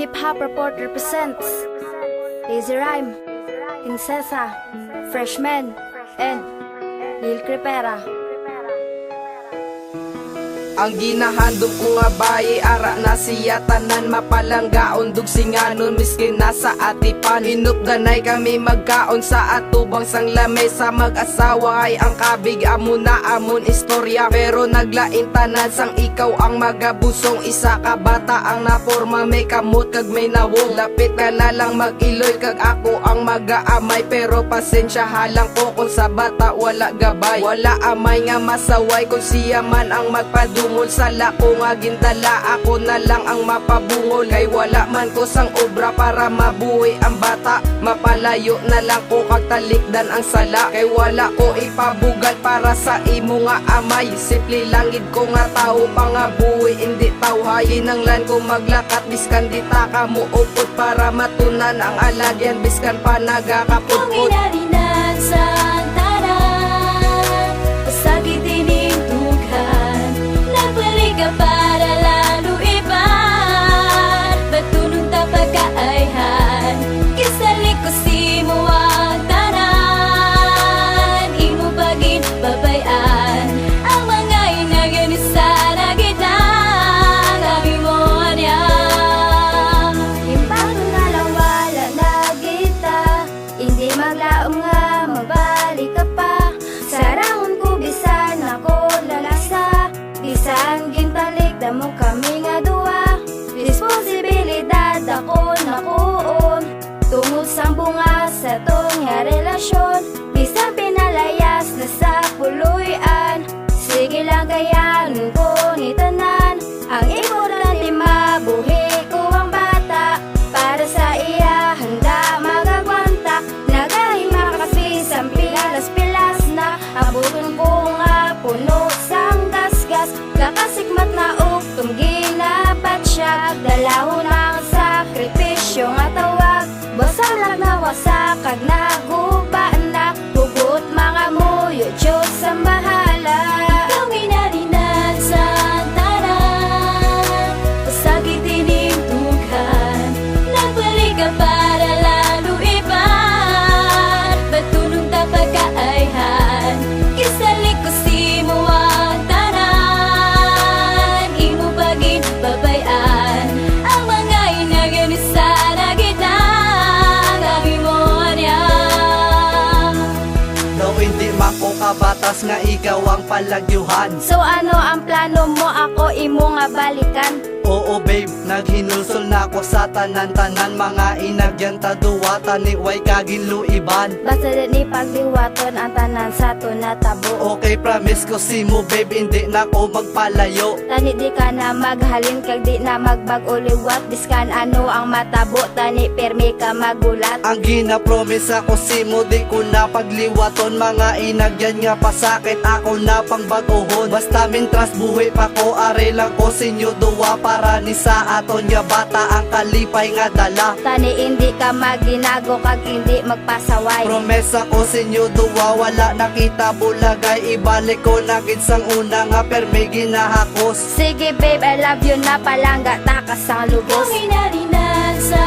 Hip Hop Report represents Lazy Rhyme, Princesa, Freshman, and Lil Crepera. Ang ginahandog ko nga bayi, ara na siya tanan, mapalanggaon dugsinganon miskin nasa atipan. Inupganay kami magkaon sa atubang sang lamesa, mag-asawa ay ang kabig amo na amon istorya. Pero naglain tanan sang ikaw ang magabusong, isa ka bata ang naporma, may kamot kag may nawong. Lapit ka na lang mag-iloy kag ako ang mag-aamay, pero pasensya halang ko kung sa bata wala gabay. Wala amay nga masaway kung siya man ang magpadungol sa lako nga gintala, ako na lang ang mapabungol. Kay wala man ko sang obra para mabuhi ang bata, mapalayo na lang ko kagtalikdan ang sala. Kay wala ko ipabugal para sa imo nga amay, simple langid ko nga tao pa nga buhi, hindi tawhayin ang lan ko maglakat. Biskan di ta ka muupot para matunan ang alagyan, biskan pa nagakaputput. Kuminarinan sa tanan, pasagit tinintughan, nagbalik ka para lalo iban, batunong tapagkaayhan, kisalik ko si mo ang tanan, imo pagin babayan, ang mga inagyan sa nagitang, kami mo anyang. Impano na lang wala na kita, hindi maglaom nga mabalik ka pa, sarangon ko bisan ako lalasa, bisan gintalik damo kami nga duwa, responsibilidad ako nakuon, tungod sang bunga sa tong nga relasyon, bisan pinalayas na sa puluyan, sige lang kayanin ko ni tanan, ang importante mabuhi ko ang bata, para sa iya handa magagwanta, nagahima kasi sang pilas-pilas na, abuton ko nga puno sang gasgas, kakasikmat na uktom ginapatsyak, dalahon ang sakripisyo nga tawag, basalag na wasak kag nagubaan na, hugot mga muyo, Diyos ang bahala. Ikaw ginarinan sa tanan, pasagit tinintughan, nagbalik ka para lalo iban, batunong tapagkaayhan, kisalik ko si mo ang tanan, imo pagin babayan, ang mga inagyan sa nagitang, kami mo anyang. No, hindi mako kabatas nga ikaw ang palagyuhan. So ano ang plano mo, ako imo nga balikan? Oo babe, naghinulsol na ko sa tanan-tanan, mga inagyan taduwatan ni way kaginluiban. Basta din ni pagliwaton ang tanan sa to na tabo. Okay, promise ko si mo babe, hindi na ko magpalayo. Tani di ka na maghalin kag di na magbag-uliwat, biskan ano ang matabo, tani permi ka magulat. Ang gina-promise ako si mo, di ko na pagliwaton, mga inagyan nga pasakit, ako na pang baguhon. Basta mintras buhay pa ko, are lang ko sinyo duwa, para ni sa aton nga bata ang kalipay nga dala. Tani hindi ka maginago kag hindi magpasaway. Promesa ko sinyo duwa, wala nakita bulagay, ibalik ko na gid sang una nga permi ginahakos. Sige babe, I love you na palangga takas ang lubos. Kuminarinan sa